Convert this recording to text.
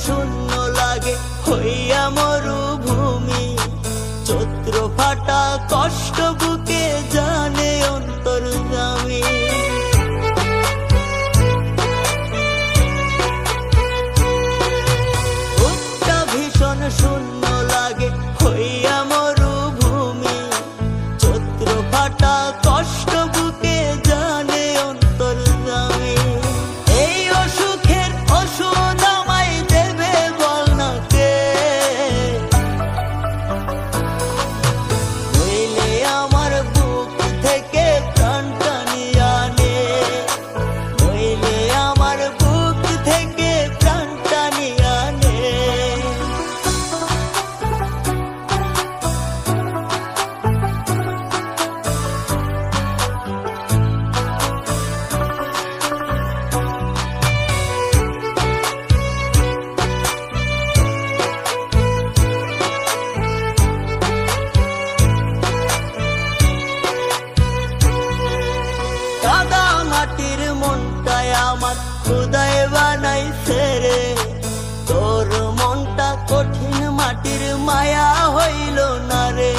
শূন্য লাগে হইয়া মরুভূমি, চৈত্র ফাটা কষ্ট বুকে জানে অন্তর্যামী। বুকটা ভীষণ শূন্য লাগে হইয়া মরুভূমি, চৈত্র ফাটা কষ্ট বুকে জানে অন্তর্যামী। এই অসুখের ওষুধ আমায় দেবে বল না কে, নইলে আমার বুক থেকে প্রাণটা নিয়ে আনে, নইলে আমার বুক থেকে প্রাণটা নিয়ে আনে। কাদা মাটির মনটায় আমার খুদায় বানাইছে রে, তোর মনটা কঠিন মাটির মায়া হইল না রে।